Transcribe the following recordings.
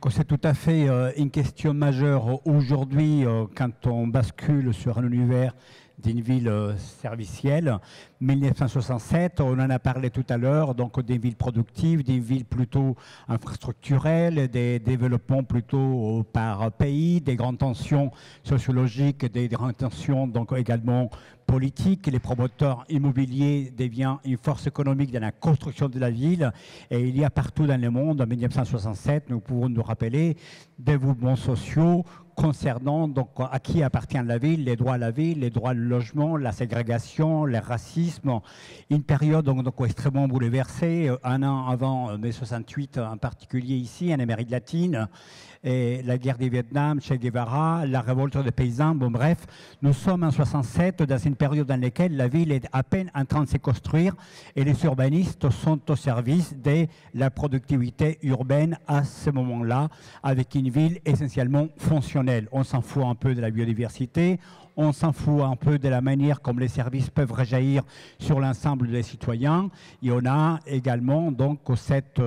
donc c'est tout à fait une question majeure aujourd'hui quand on bascule sur un univers d'une ville servicielle. 1967, on en a parlé tout à l'heure, donc des villes productives, des villes plutôt infrastructurelles, des développements plutôt par pays, des grandes tensions sociologiques, des grandes tensions donc également politiques. Les promoteurs immobiliers deviennent une force économique dans la construction de la ville. Et il y a partout dans le monde, en 1967, nous pouvons nous rappeler des mouvements sociaux concernant donc à qui appartient la ville, les droits à la ville, les droits au logement, la ségrégation, le racisme. Une période donc extrêmement bouleversée, un an avant mai 68 en particulier ici, en Amérique latine, et la guerre du Vietnam, Che Guevara, la révolte des paysans. Bon bref, nous sommes en 67 dans une période dans laquelle la ville est à peine en train de se construire et les urbanistes sont au service de la productivité urbaine à ce moment-là, avec une ville essentiellement fonctionnelle. On s'en fout un peu de la biodiversité, on s'en fout un peu de la manière comme les services peuvent réjaillir sur l'ensemble des citoyens. Et on a également donc cette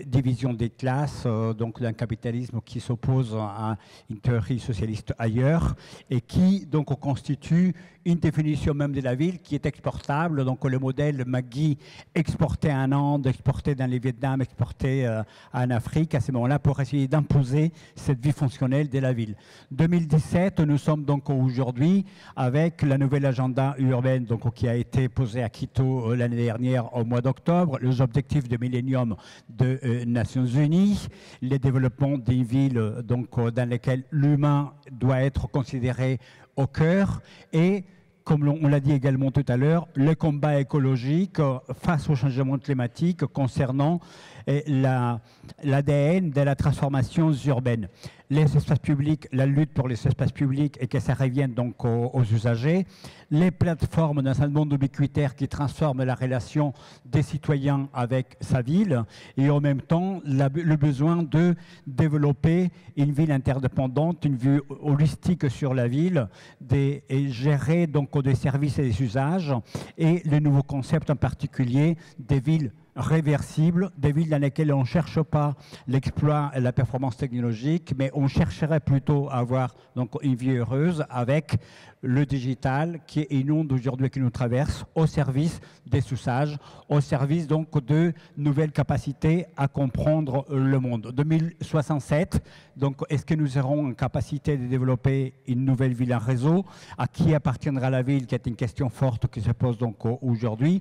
division des classes, donc d'un capitalisme qui s'oppose à une théorie socialiste ailleurs et qui donc constitue une définition même de la ville qui est exportable. Donc le modèle McGee exporté en Inde, exporté dans les Vietnam, exporté en Afrique à ce moment-là pour essayer d'imposer cette vie fonctionnelle de la ville. 2017, nous sommes donc aujourd'hui avec la nouvelle agenda urbaine donc, qui a été posée à Quito l'année dernière au mois d'octobre, les objectifs de millénium des Nations Unies, les développements des villes donc, dans lesquelles l'humain doit être considéré au cœur et comme on l'a dit également tout à l'heure, le combat écologique face au changement climatique concernant l'ADN de la transformation urbaine. Les espaces publics, la lutte pour les espaces publics et que ça revienne donc aux usagers, les plateformes dans un monde ubiquitaire qui transforme la relation des citoyens avec sa ville et en même temps le besoin de développer une ville interdépendante, une vue holistique sur la ville, et gérer donc des services et des usages et le nouveau concept en particulier des villes réversibles, des villes dans lesquelles on ne cherche pas l'exploit et la performance technologique, mais on chercherait plutôt à avoir donc, une vie heureuse avec le digital qui est une onde aujourd'hui qui nous traverse au service des usages, au service donc de nouvelles capacités à comprendre le monde. 2067, donc est-ce que nous aurons une capacité de développer une nouvelle ville en réseau? À qui appartiendra la ville, qui est une question forte qui se pose donc aujourd'hui.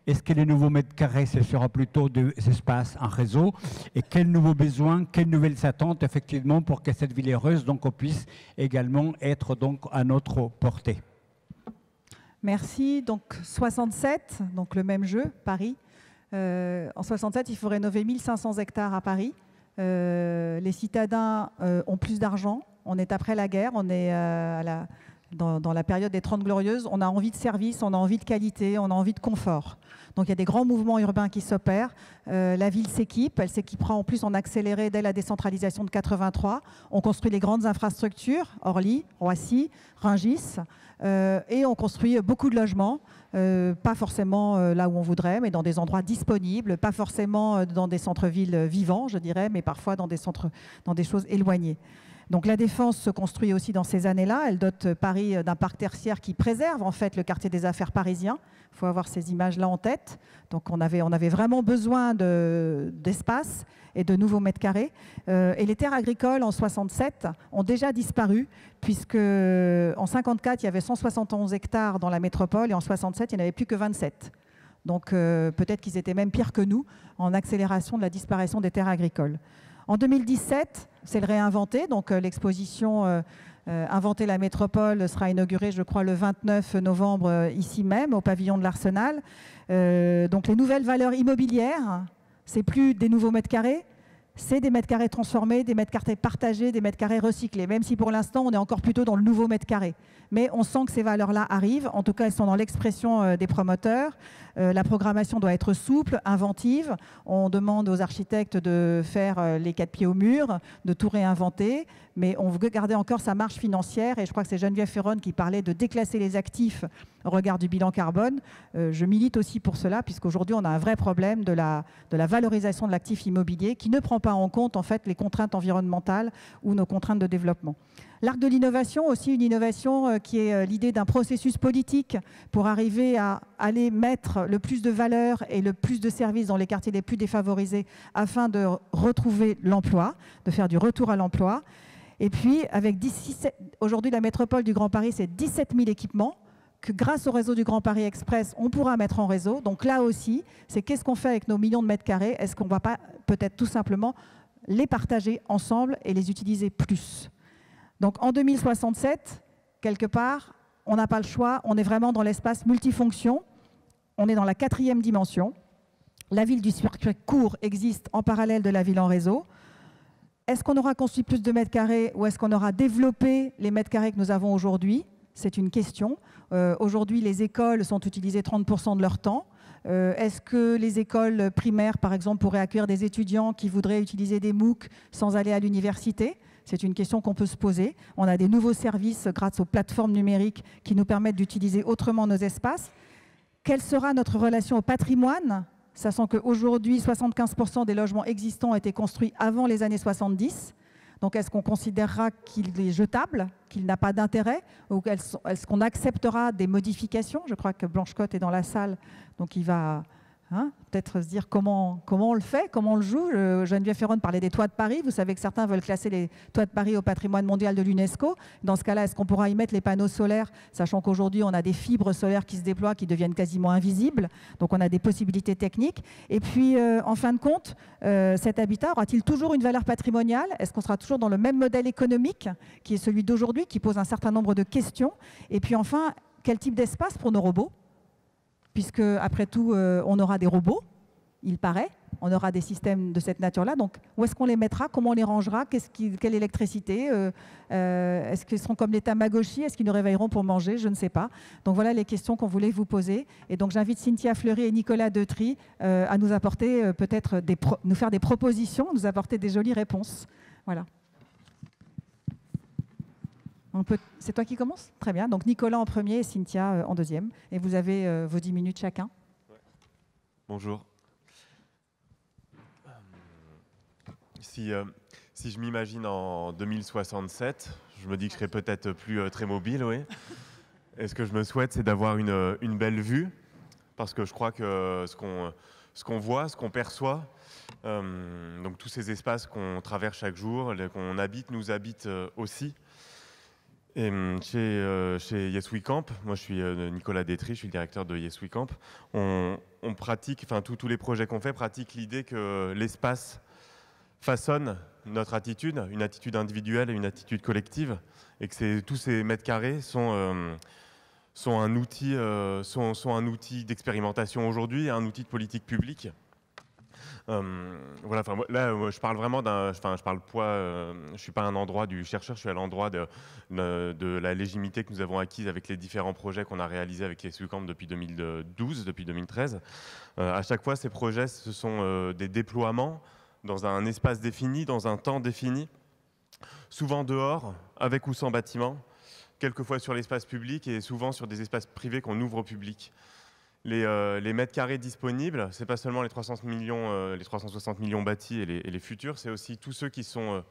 Est-ce que les nouveaux mètres carrés, ce sera plutôt des espaces en réseau? Et quels nouveaux besoins, quelles nouvelles attentes, effectivement, pour que cette ville heureuse donc, puisse également être donc, à notre portée? Merci. Donc, 67, donc le même jeu, Paris. En 67, il faut rénover 1500 hectares à Paris. Les citadins ont plus d'argent. On est après la guerre, on est dans la période des 30 Glorieuses. On a envie de services, on a envie de qualité, on a envie de confort. Donc il y a des grands mouvements urbains qui s'opèrent. La ville s'équipe, elle s'équipera en plus en accéléré dès la décentralisation de 83. On construit les grandes infrastructures, Orly, Roissy, Rungis, et on construit beaucoup de logements, pas forcément là où on voudrait, mais dans des endroits disponibles, pas forcément dans des centres-villes vivants, je dirais, mais parfois dans des choses éloignées. Donc la Défense se construit aussi dans ces années-là. Elle dote Paris d'un parc tertiaire qui préserve en fait le quartier des affaires parisien. Il faut avoir ces images-là en tête. Donc on avait vraiment besoin d'espace et de nouveaux mètres carrés. Et les terres agricoles en 67 ont déjà disparu puisque en 54 il y avait 171 hectares dans la métropole et en 67 il n'y en avait plus que 27. Donc peut-être qu'ils étaient même pires que nous en accélération de la disparition des terres agricoles. En 2017, c'est le réinventer, donc l'exposition Inventer la métropole sera inaugurée, je crois, le 29 novembre ici même, au pavillon de l'Arsenal. Donc les nouvelles valeurs immobilières, c'est plus des nouveaux mètres carrés, c'est des mètres carrés transformés, des mètres carrés partagés, des mètres carrés recyclés, même si pour l'instant on est encore plutôt dans le nouveau mètre carré. Mais on sent que ces valeurs-là arrivent, en tout cas elles sont dans l'expression des promoteurs. La programmation doit être souple, inventive. On demande aux architectes de faire les 4 pieds au mur, de tout réinventer, mais on veut garder encore sa marge financière. Et je crois que c'est Geneviève Ferron qui parlait de déclasser les actifs au regard du bilan carbone. Je milite aussi pour cela, puisqu'aujourd'hui, on a un vrai problème de la valorisation de l'actif immobilier qui ne prend pas en compte en fait, les contraintes environnementales ou nos contraintes de développement. L'arc de l'innovation, aussi une innovation qui est l'idée d'un processus politique pour arriver à aller mettre le plus de valeur et le plus de services dans les quartiers les plus défavorisés afin de retrouver l'emploi, de faire du retour à l'emploi. Et puis, avec aujourd'hui, la métropole du Grand Paris, c'est 17 000 équipements que grâce au réseau du Grand Paris Express, on pourra mettre en réseau. Donc là aussi, c'est qu'est-ce qu'on fait avec nos millions de mètres carrés? Est-ce qu'on ne va pas peut-être tout simplement les partager ensemble et les utiliser plus? Donc en 2067, quelque part, on n'a pas le choix, on est vraiment dans l'espace multifonction, on est dans la 4e dimension. La ville du circuit court existe en parallèle de la ville en réseau. Est-ce qu'on aura construit plus de mètres carrés ou est-ce qu'on aura développé les mètres carrés que nous avons aujourd'hui? C'est une question. Aujourd'hui, les écoles sont utilisées 30% de leur temps. Est-ce que les écoles primaires, par exemple, pourraient accueillir des étudiants qui voudraient utiliser des MOOC sans aller à l'université? C'est une question qu'on peut se poser. On a des nouveaux services grâce aux plateformes numériques qui nous permettent d'utiliser autrement nos espaces. Quelle sera notre relation au patrimoine, sachant qu'aujourd'hui, 75% des logements existants ont été construits avant les années 70. Donc, est-ce qu'on considérera qu'il est jetable, qu'il n'a pas d'intérêt, ou est-ce qu'on acceptera des modifications? Je crois que Blanche-Côte est dans la salle, donc il va peut-être se dire comment on le fait, comment on le joue. Geneviève Ferron parlait des toits de Paris. Vous savez que certains veulent classer les toits de Paris au patrimoine mondial de l'UNESCO. Dans ce cas-là, est-ce qu'on pourra y mettre les panneaux solaires, sachant qu'aujourd'hui, on a des fibres solaires qui se déploient, qui deviennent quasiment invisibles. Donc, on a des possibilités techniques. Et puis, en fin de compte, cet habitat aura-t-il toujours une valeur patrimoniale? Est-ce qu'on sera toujours dans le même modèle économique qui est celui d'aujourd'hui, qui pose un certain nombre de questions? Et puis, enfin, quel type d'espace pour nos robots? Puisque, après tout, on aura des robots, il paraît, on aura des systèmes de cette nature-là. Donc, où est-ce qu'on les mettra? Comment on les rangera? Quelle électricité? Est-ce qu'ils seront comme les Tamagotchi? Est-ce qu'ils nous réveilleront pour manger? Je ne sais pas. Donc, voilà les questions qu'on voulait vous poser. Et donc, j'invite Cynthia Fleury et Nicolas Detry à nous apporter peut-être nous faire des propositions, nous apporter des jolies réponses. Voilà. C'est toi qui commence? Très bien. Donc Nicolas en premier et Cynthia en deuxième. Et vous avez vos 10 minutes chacun. Ouais. Bonjour. Si je m'imagine en 2067, je me dis que je serai peut-être plus très mobile, oui. Et ce que je me souhaite, c'est d'avoir une belle vue, parce que je crois que ce qu'on voit, ce qu'on perçoit, donc tous ces espaces qu'on traverse chaque jour, qu'on habite, nous habitent aussi. Et chez Yes We Camp, moi je suis Nicolas Detry, je suis le directeur de Yes We Camp, on pratique, enfin tous les projets qu'on fait pratiquent l'idée que l'espace façonne notre attitude, une attitude individuelle et une attitude collective, et que tous ces mètres carrés sont un outil d'expérimentation aujourd'hui, un outil de politique publique. Voilà, là, je parle vraiment je parle je suis pas à un endroit du chercheur, je suis à l'endroit de la légitimité que nous avons acquise avec les différents projets qu'on a réalisés avec Yes We Camp depuis 2012, depuis 2013. À chaque fois, ces projets, ce sont des déploiements dans un espace défini, dans un temps défini, souvent dehors, avec ou sans bâtiment, quelquefois sur l'espace public et souvent sur des espaces privés qu'on ouvre au public. Les mètres carrés disponibles, ce n'est pas seulement les 360 millions bâtis et les futurs, c'est aussi tous ceux qui sont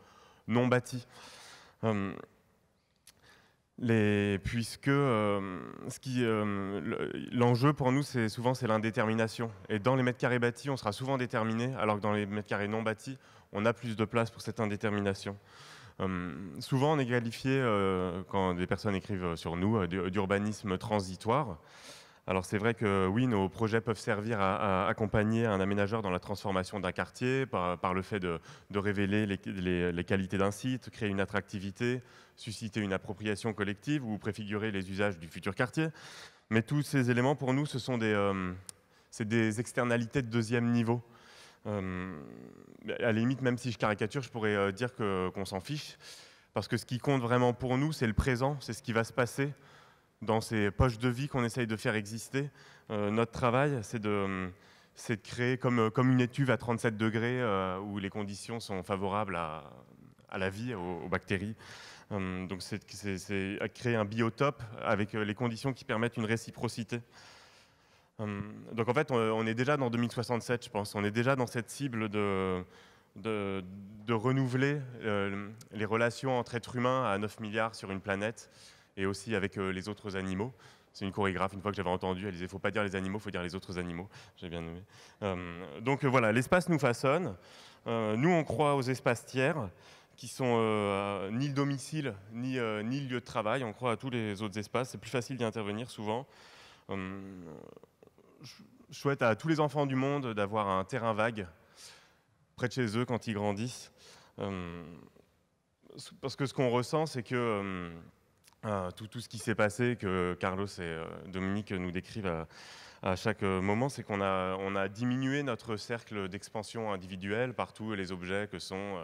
non bâtis. Puisque l'enjeu pour nous, c'est l'indétermination. Et dans les mètres carrés bâtis, on sera souvent déterminé, alors que dans les mètres carrés non bâtis, on a plus de place pour cette indétermination. Souvent, on est qualifié, quand des personnes écrivent sur nous, d'urbanisme transitoire. Alors c'est vrai que oui, nos projets peuvent servir à accompagner un aménageur dans la transformation d'un quartier par le fait de révéler les qualités d'un site, créer une attractivité, susciter une appropriation collective ou préfigurer les usages du futur quartier. Mais tous ces éléments, pour nous, ce sont des externalités de deuxième niveau. À la limite, même si je caricature, je pourrais dire qu'on s'en fiche, parce que ce qui compte vraiment pour nous, c'est le présent, c'est ce qui va se passer dans ces poches de vie qu'on essaye de faire exister. Notre travail, c'est de créer comme une étuve à 37 degrés où les conditions sont favorables à la vie, aux bactéries. Donc c'est créer un biotope avec les conditions qui permettent une réciprocité. Donc en fait, on est déjà dans 2067, je pense. On est déjà dans cette cible de renouveler les relations entre êtres humains à 9 milliards sur une planète et aussi avec les autres animaux. C'est une chorégraphe, une fois que j'avais entendu, elle disait « il ne faut pas dire les animaux, il faut dire les autres animaux ». J'ai bien aimé. Donc voilà, l'espace nous façonne. Nous, on croit aux espaces tiers qui sont ni le domicile, ni le lieu de travail. On croit à tous les autres espaces. C'est plus facile d'y intervenir souvent. Je souhaite à tous les enfants du monde d'avoir un terrain vague près de chez eux quand ils grandissent. Parce que ce qu'on ressent, c'est que tout ce qui s'est passé, que Carlos et Dominique nous décrivent à chaque moment, c'est qu'on a diminué notre cercle d'expansion individuelle par tous les objets que sont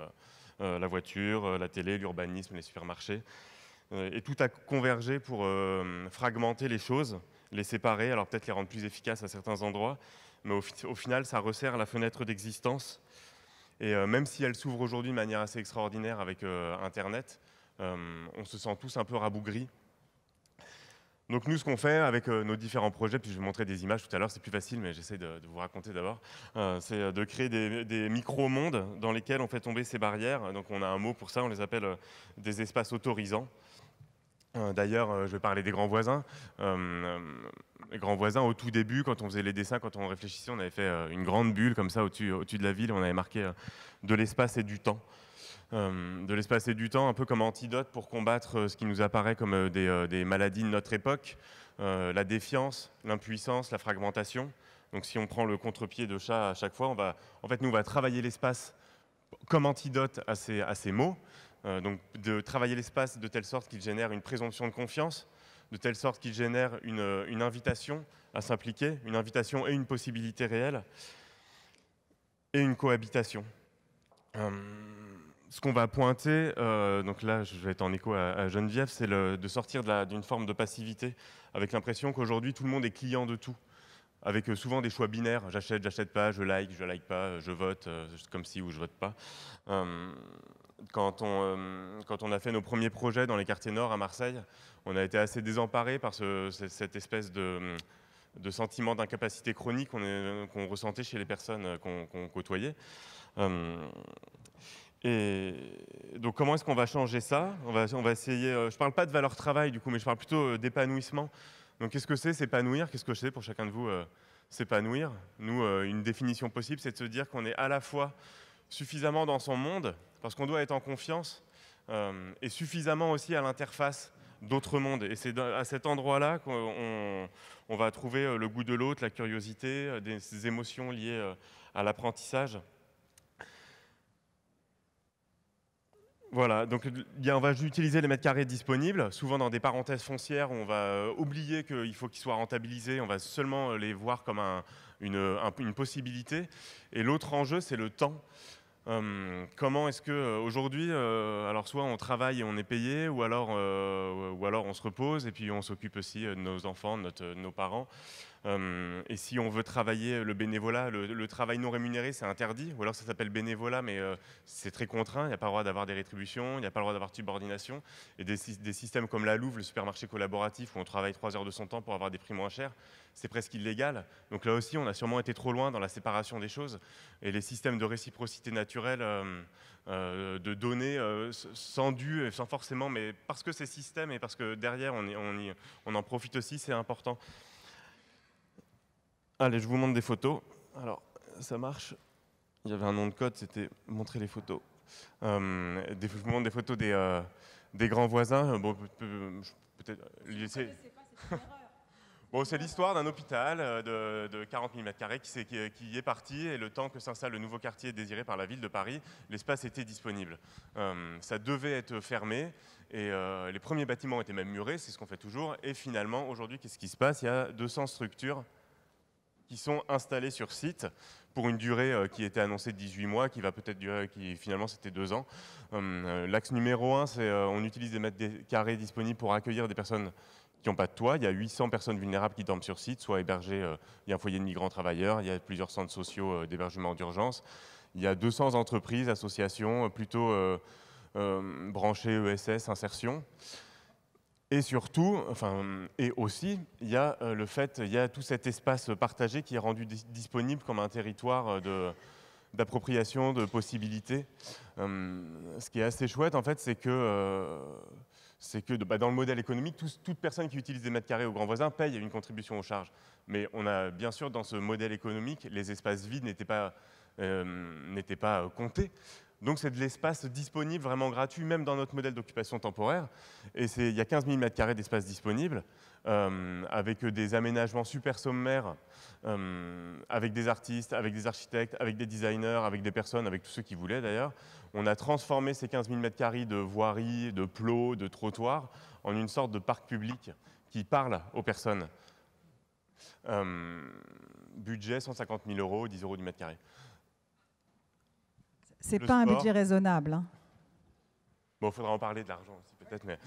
la voiture, la télé, l'urbanisme, les supermarchés. Et tout a convergé pour fragmenter les choses, les séparer, alors peut-être les rendre plus efficaces à certains endroits, mais au final, ça resserre la fenêtre d'existence. Et même si elle s'ouvre aujourd'hui de manière assez extraordinaire avec Internet, on se sent tous un peu rabougris. Donc nous, ce qu'on fait avec nos différents projets, puis je vais vous montrer des images tout à l'heure, c'est plus facile, mais j'essaie de vous raconter d'abord, c'est de créer des micro-mondes dans lesquels on fait tomber ces barrières. Donc on a un mot pour ça, on les appelle des espaces autorisants. D'ailleurs, je vais parler des grands voisins. Les grands voisins, au tout début, quand on faisait les dessins, quand on réfléchissait, on avait fait une grande bulle comme ça au-dessus de la ville, on avait marqué de l'espace et du temps. De l'espace et du temps, un peu comme antidote pour combattre ce qui nous apparaît comme des maladies de notre époque, la défiance, l'impuissance, la fragmentation. Donc si on prend le contre-pied de chat à chaque fois, on va travailler l'espace comme antidote à ces maux, donc de travailler l'espace de telle sorte qu'il génère une présomption de confiance, de telle sorte qu'il génère une invitation à s'impliquer, une invitation et une possibilité réelle, et une cohabitation. Ce qu'on va pointer, donc là je vais être en écho à Geneviève, c'est de sortir d'une forme de passivité, avec l'impression qu'aujourd'hui tout le monde est client de tout, avec souvent des choix binaires, j'achète pas, je like pas, je vote, comme si ou je vote pas. Quand on a fait nos premiers projets dans les quartiers nord à Marseille, on a été assez désemparés par cette espèce de sentiment d'incapacité chronique qu'on ressentait chez les personnes qu'on côtoyait. Et donc comment est-ce qu'on va changer ça ? On va essayer, je ne parle pas de valeur travail du coup, mais je parle plutôt d'épanouissement. Donc qu'est-ce que c'est s'épanouir ? Qu'est-ce que c'est pour chacun de vous s'épanouir ? Nous, une définition possible, c'est de se dire qu'on est à la fois suffisamment dans son monde, parce qu'on doit être en confiance, et suffisamment aussi à l'interface d'autres mondes. Et c'est à cet endroit-là qu'on va trouver le goût de l'autre, la curiosité, des émotions liées à l'apprentissage. Voilà, donc on va utiliser les mètres carrés disponibles, souvent dans des parenthèses foncières où on va oublier qu'il faut qu'ils soient rentabilisés, on va seulement les voir comme une possibilité. Et l'autre enjeu, c'est le temps. Comment est-ce qu'aujourd'hui, alors soit on travaille et on est payé, ou alors on se repose et puis on s'occupe aussi de nos enfants, de nos parents. Et si on veut travailler le bénévolat, le travail non rémunéré, c'est interdit, ou alors ça s'appelle bénévolat, mais c'est très contraint, il n'y a pas le droit d'avoir des rétributions, il n'y a pas le droit d'avoir de subordination. Et des systèmes comme la Louve, le supermarché collaboratif, où on travaille 3 heures de son temps pour avoir des prix moins chers, c'est presque illégal. Donc là aussi, on a sûrement été trop loin dans la séparation des choses. Et les systèmes de réciprocité naturelle, de donner sans dû, sans forcément, mais parce que c'est système et parce que derrière, on en profite aussi, c'est important. Allez, je vous montre des photos. Alors, ça marche. Il y avait un nom de code, c'était montrer les photos. Je vous montre des photos des grands voisins. Bon, peut-être laisser. Bon, c'est l'histoire d'un hôpital de 40 000 m² qui est parti, et le temps que s'installe le nouveau quartier désiré par la ville de Paris, l'espace était disponible. Ça devait être fermé, et les premiers bâtiments étaient même murés, c'est ce qu'on fait toujours. Et finalement, aujourd'hui, qu'est-ce qui se passe ? Il y a 200 structures qui sont installés sur site pour une durée qui était annoncée de 18 mois, qui va peut-être durer, qui finalement c'était 2 ans. L'axe numéro 1, c'est on utilise des mètres carrés disponibles pour accueillir des personnes qui n'ont pas de toit. Il y a 800 personnes vulnérables qui dorment sur site, soit hébergées, il y a un foyer de migrants travailleurs, il y a plusieurs centres sociaux d'hébergement d'urgence. Il y a 200 entreprises, associations, plutôt branché ESS, insertion. Et surtout, et aussi, il y a le fait, il y a tout cet espace partagé qui est rendu disponible comme un territoire d'appropriation, de possibilités. Ce qui est assez chouette, en fait, c'est que dans le modèle économique, toute personne qui utilise des mètres carrés au Grand Voisin paye une contribution aux charges. Mais on a bien sûr, dans ce modèle économique, les espaces vides n'étaient pas comptés. Donc c'est de l'espace disponible, vraiment gratuit, même dans notre modèle d'occupation temporaire. Et il y a 15 000 mètres carrés d'espace disponible, avec des aménagements super sommaires, avec des artistes, avec des architectes, avec des designers, avec des personnes, avec tous ceux qui voulaient d'ailleurs. On a transformé ces 15 000 mètres carrés de voiries, de plots, de trottoirs, en une sorte de parc public qui parle aux personnes. Budget 150 000 €, 10 € du mètre carré. C'est pas un budget raisonnable. Hein. Bon, il faudra en parler de l'argent aussi peut-être, mais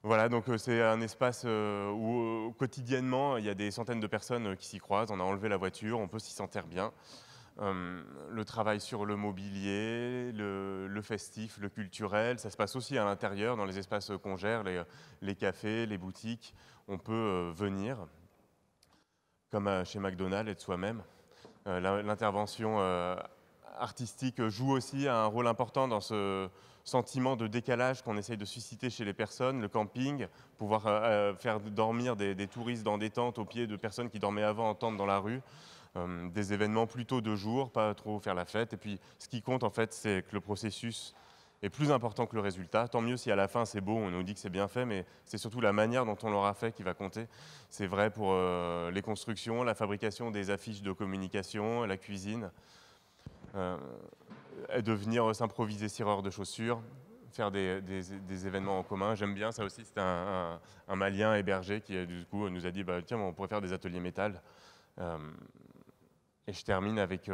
voilà, donc c'est un espace où quotidiennement il y a des centaines de personnes qui s'y croisent. On a enlevé la voiture, on peut s'y sentir bien. Le travail sur le mobilier, le festif, le culturel, ça se passe aussi à l'intérieur, dans les espaces qu'on gère, les cafés, les boutiques. On peut venir, comme chez McDonald's, être soi-même. L'intervention artistique joue aussi un rôle important dans ce sentiment de décalage qu'on essaye de susciter chez les personnes, le camping, pouvoir faire dormir des touristes dans des tentes au pied de personnes qui dormaient avant en tente dans la rue, des événements plutôt de jour, pas trop faire la fête. Et puis ce qui compte en fait, c'est que le processus est plus important que le résultat. Tant mieux si à la fin c'est beau, on nous dit que c'est bien fait, mais c'est surtout la manière dont on l'aura fait qui va compter. C'est vrai pour les constructions, la fabrication des affiches de communication, la cuisine. De venir s'improviser cireur de chaussures, faire des événements en commun. J'aime bien ça aussi, c'était un Malien hébergé qui du coup nous a dit bah, tiens, on pourrait faire des ateliers métal. Et je termine avec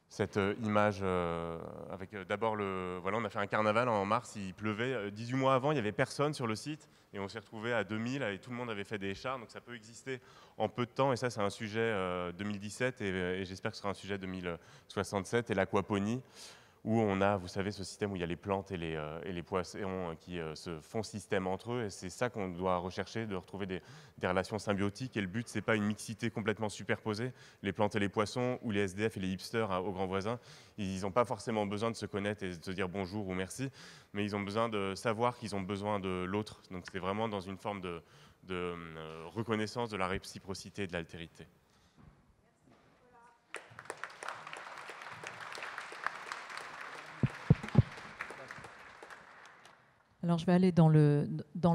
cette image, avec d'abord voilà, on a fait un carnaval en mars, il pleuvait. 18 mois avant, il n'y avait personne sur le site et on s'est retrouvé à 2000 et tout le monde avait fait des écharpes, donc ça peut exister en peu de temps et ça c'est un sujet 2017 et j'espère que ce sera un sujet 2067 et l'aquaponie où on a, vous savez, ce système où il y a les plantes et les poissons qui se font système entre eux et c'est ça qu'on doit rechercher, de retrouver des relations symbiotiques et le but c'est pas une mixité complètement superposée. Les plantes et les poissons ou les SDF et les hipsters au Grand Voisin, ils n'ont pas forcément besoin de se connaître et de se dire bonjour ou merci, mais ils ont besoin de savoir qu'ils ont besoin de l'autre. Donc c'est vraiment dans une forme de reconnaissance de la réciprocité et de l'altérité. Alors je vais aller dans le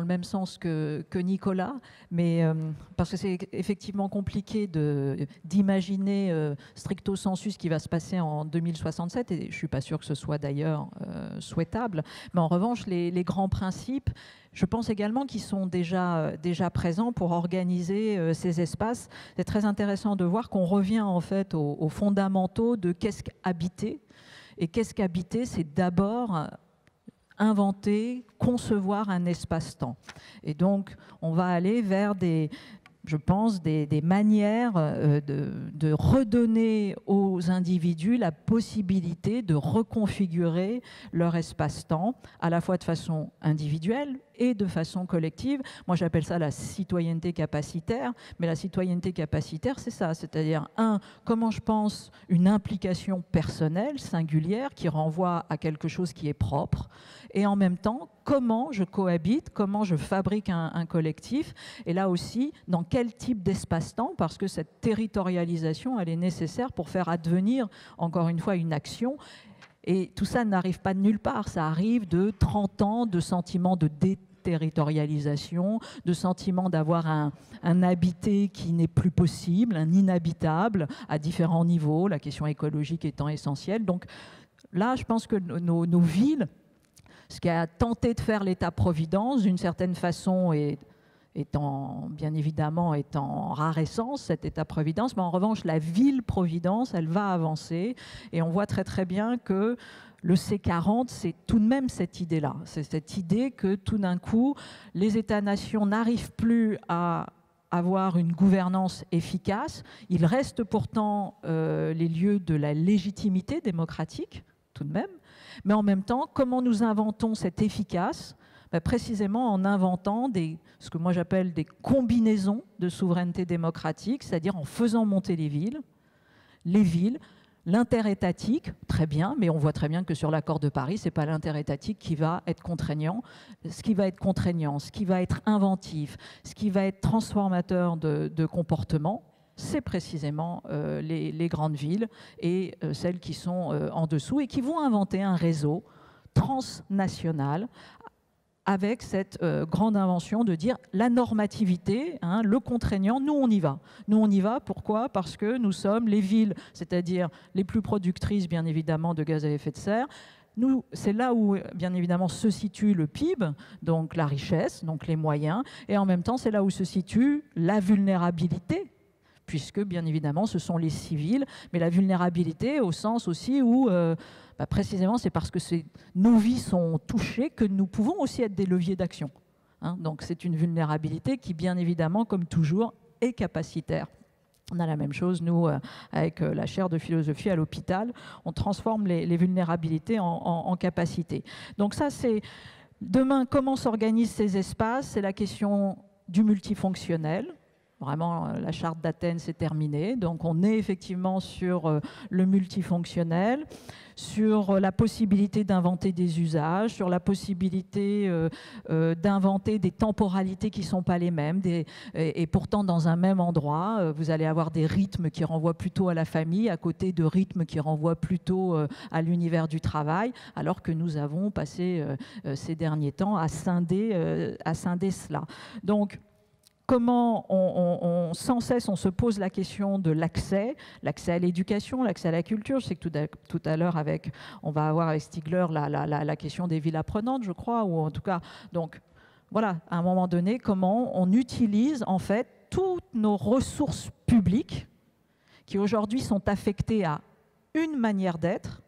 même sens que Nicolas, mais parce que c'est effectivement compliqué d'imaginer stricto sensu ce qui va se passer en 2067, et je ne suis pas sûre que ce soit d'ailleurs souhaitable. Mais en revanche, les grands principes, je pense également qu'ils sont déjà présents pour organiser ces espaces. C'est très intéressant de voir qu'on revient en fait aux fondamentaux de qu'est-ce qu'habiter. Et qu'est-ce qu'habiter, c'est d'abord inventer, concevoir un espace-temps. Et donc, on va aller vers je pense, des manières de redonner aux individus la possibilité de reconfigurer leur espace-temps, à la fois de façon individuelle et de façon collective. Moi, j'appelle ça la citoyenneté capacitaire, mais la citoyenneté capacitaire, c'est ça, c'est-à-dire, comment je pense une implication personnelle, singulière, qui renvoie à quelque chose qui est propre, et en même temps, comment je cohabite, comment je fabrique un collectif, et là aussi, dans quel type d'espace-temps, parce que cette territorialisation, elle est nécessaire pour faire advenir, encore une fois, une action. Et tout ça n'arrive pas de nulle part, ça arrive de 30 ans de sentiments de déterritorialisation, de sentiment d'avoir un habité qui n'est plus possible, un inhabitable à différents niveaux, la question écologique étant essentielle. Donc là, je pense que nos villes, ce qu'a tenté de faire l'État-providence, d'une certaine façon, bien évidemment est en rarescence, cet État-providence, mais en revanche, la ville-providence, elle va avancer, et on voit très très bien que le C40, c'est tout de même cette idée-là. C'est cette idée que tout d'un coup, les États-nations n'arrivent plus à avoir une gouvernance efficace. Ils restent pourtant les lieux de la légitimité démocratique, tout de même. Mais en même temps, comment nous inventons cette efficace? Précisément en inventant ce que moi j'appelle des combinaisons de souveraineté démocratique, c'est-à-dire en faisant monter les villes, l'interétatique, très bien, mais on voit très bien que sur l'accord de Paris, ce n'est pas l'interétatique qui va être contraignant. Ce qui va être contraignant, ce qui va être inventif, ce qui va être transformateur de comportement, c'est précisément les grandes villes et celles qui sont en dessous et qui vont inventer un réseau transnational avec cette grande invention de dire la normativité, hein, le contraignant, nous on y va. Nous on y va, pourquoi? Parce que nous sommes les villes, c'est-à-dire les plus productrices bien évidemment de gaz à effet de serre. C'est là où, bien évidemment, se situe le PIB, donc la richesse, donc les moyens, et en même temps, c'est là où se situe la vulnérabilité, puisque, bien évidemment, ce sont les civils, mais la vulnérabilité au sens aussi où... précisément, c'est parce que nos vies sont touchées que nous pouvons aussi être des leviers d'action. Hein, donc c'est une vulnérabilité qui, bien évidemment, comme toujours, est capacitaire. On a la même chose, nous, avec la chaire de philosophie à l'hôpital, on transforme les vulnérabilités en capacités. Donc ça, c'est demain, comment s'organisent ces espaces? C'est la question du multifonctionnel. Vraiment, la charte d'Athènes, c'est terminé. Donc, on est effectivement sur le multifonctionnel, sur la possibilité d'inventer des usages, sur la possibilité d'inventer des temporalités qui ne sont pas les mêmes. Et pourtant, dans un même endroit, vous allez avoir des rythmes qui renvoient plutôt à la famille, à côté de rythmes qui renvoient plutôt à l'univers du travail, alors que nous avons passé ces derniers temps à scinder cela. Donc, comment sans cesse on se pose la question de l'accès à l'éducation, l'accès à la culture. Je sais que tout à l'heure, on va avoir avec Stigler la question des villes apprenantes, je crois, ou en tout cas, donc voilà, à un moment donné, comment on utilise en fait toutes nos ressources publiques qui aujourd'hui sont affectées à une manière d'être,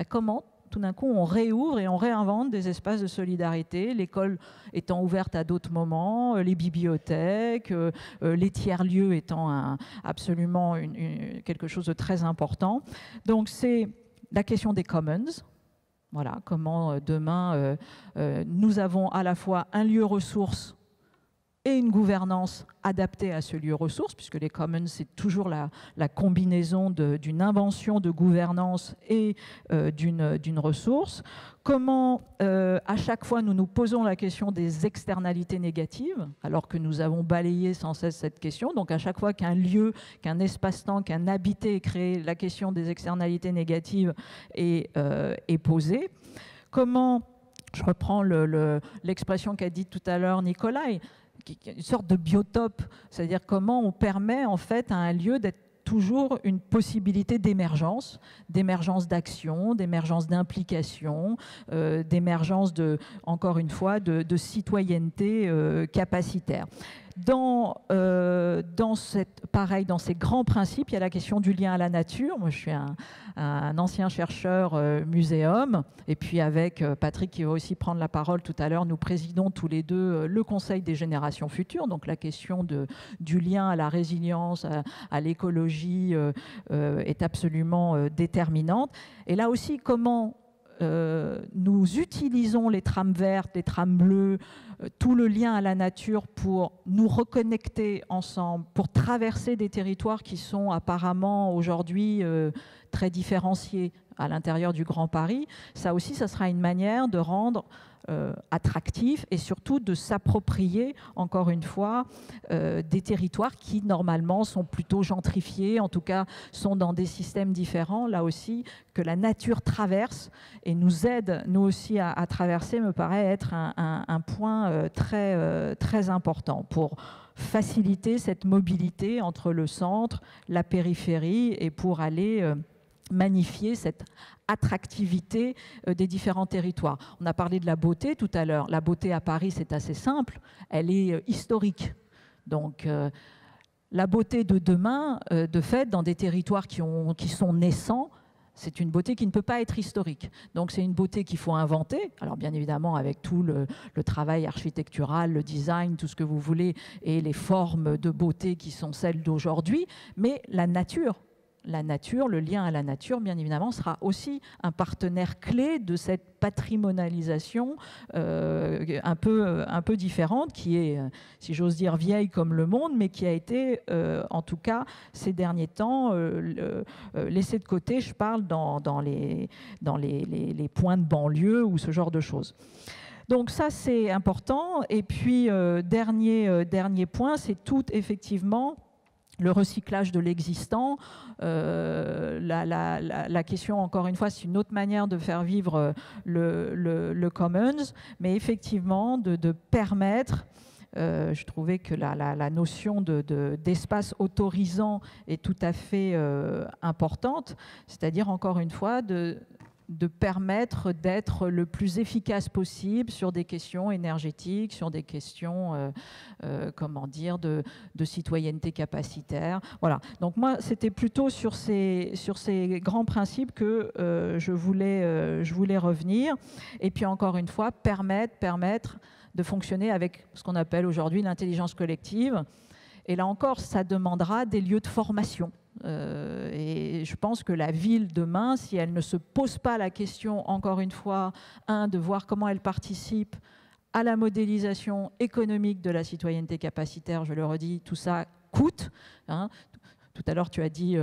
comment tout d'un coup, on réouvre et on réinvente des espaces de solidarité, l'école étant ouverte à d'autres moments, les bibliothèques, les tiers-lieux étant absolument quelque chose de très important. Donc, c'est la question des commons. Voilà, comment demain, nous avons à la fois un lieu ressource et une gouvernance adaptée à ce lieu ressource, puisque les commons, c'est toujours la combinaison d'une invention de gouvernance et d'une ressource. Comment, à chaque fois, nous nous posons la question des externalités négatives, alors que nous avons balayé sans cesse cette question. Donc, à chaque fois qu'un lieu, qu'un espace-temps, qu'un habité est créé, la question des externalités négatives est posée. Comment, je reprends l'expression qu'a dit tout à l'heure Nicolas, une sorte de biotope, c'est-à-dire comment on permet en fait à un lieu d'être toujours une possibilité d'émergence d'action, d'émergence d'implication, d'émergence encore une fois, de citoyenneté capacitaire. Dans ces grands principes, il y a la question du lien à la nature. Moi, je suis un ancien chercheur muséum, et puis avec Patrick qui va aussi prendre la parole tout à l'heure, nous présidons tous les deux le Conseil des générations futures. Donc la question du lien à la résilience, à l'écologie est absolument déterminante. Et là aussi, comment nous utilisons les trames vertes, les trames bleues, tout le lien à la nature pour nous reconnecter ensemble, pour traverser des territoires qui sont apparemment aujourd'hui très différenciés à l'intérieur du Grand Paris. Ça aussi, ça sera une manière de rendre attractif et surtout de s'approprier, encore une fois, des territoires qui, normalement, sont plutôt gentrifiés, en tout cas, sont dans des systèmes différents. Là aussi, que la nature traverse et nous aide, nous aussi, à traverser, me paraît être un point très important pour faciliter cette mobilité entre le centre, la périphérie et pour aller magnifier cette attractivité des différents territoires. On a parlé de la beauté tout à l'heure. La beauté à Paris, c'est assez simple. Elle est historique. Donc, la beauté de demain, de fait, dans des territoires qui sont naissants, c'est une beauté qui ne peut pas être historique. Donc, c'est une beauté qu'il faut inventer. Alors, bien évidemment, avec tout le travail architectural, le design, tout ce que vous voulez, et les formes de beauté qui sont celles d'aujourd'hui. Mais la nature la nature, le lien à la nature, bien évidemment, sera aussi un partenaire clé de cette patrimonialisation un peu différente, qui est, si j'ose dire, vieille comme le monde, mais qui a été, en tout cas, ces derniers temps, laissée de côté. Je parle dans les points de banlieue ou ce genre de choses. Donc ça, c'est important. Et puis, dernier point, c'est tout, effectivement, le recyclage de l'existant. La question, encore une fois, c'est une autre manière de faire vivre le commons, mais effectivement, de permettre... je trouvais que la notion d'espace autorisant est tout à fait importante, c'est-à-dire, encore une fois, de permettre d'être le plus efficace possible sur des questions énergétiques, sur des questions, comment dire, de citoyenneté capacitaire. Voilà. Donc moi, c'était plutôt sur ces grands principes que je voulais revenir. Et puis encore une fois, permettre de fonctionner avec ce qu'on appelle aujourd'hui l'intelligence collective. Et là encore, ça demandera des lieux de formation. Et je pense que la ville demain, si elle ne se pose pas la question, encore une fois, de voir comment elle participe à la modélisation économique de la citoyenneté capacitaire, je le redis, tout ça coûte. Tout à l'heure, tu as dit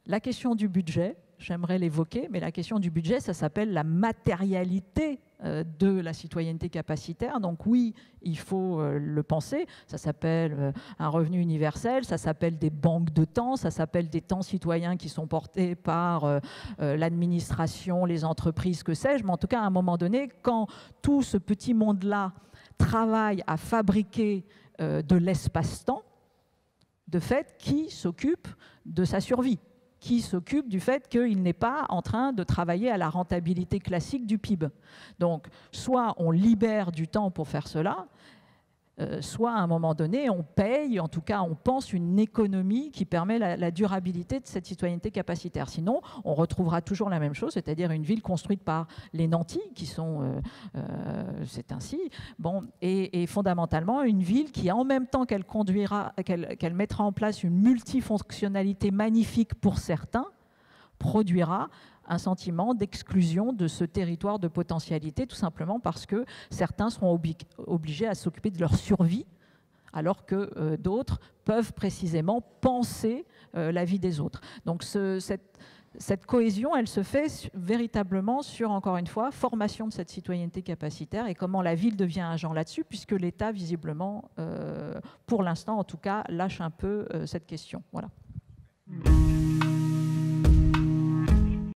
la question du budget, j'aimerais l'évoquer, mais la question du budget, ça s'appelle la matérialité de la citoyenneté capacitaire. Donc oui, il faut le penser. Ça s'appelle un revenu universel, ça s'appelle des banques de temps, ça s'appelle des temps citoyens qui sont portés par l'administration, les entreprises, que sais-je. Mais en tout cas, à un moment donné, quand tout ce petit monde-là travaille à fabriquer de l'espace-temps, de fait, qui s'occupe de sa survie ? Qui s'occupe du fait qu'il n'est pas en train de travailler à la rentabilité classique du PIB. Donc, soit on libère du temps pour faire cela, soit à un moment donné, on paye, en tout cas on pense une économie qui permet la durabilité de cette citoyenneté capacitaire. Sinon, on retrouvera toujours la même chose, c'est-à-dire une ville construite par les nantis, qui sont, c'est ainsi, bon, et fondamentalement une ville qui, en même temps qu'elle qu'elle mettra en place une multifonctionnalité magnifique pour certains, produira un sentiment d'exclusion de ce territoire de potentialité, tout simplement parce que certains seront obligés à s'occuper de leur survie, alors que d'autres peuvent précisément penser la vie des autres. Donc cette cohésion, elle se fait véritablement sur, encore une fois, formation de cette citoyenneté capacitaire et comment la ville devient agent là-dessus, puisque l'État, visiblement, pour l'instant en tout cas, lâche un peu cette question. Voilà.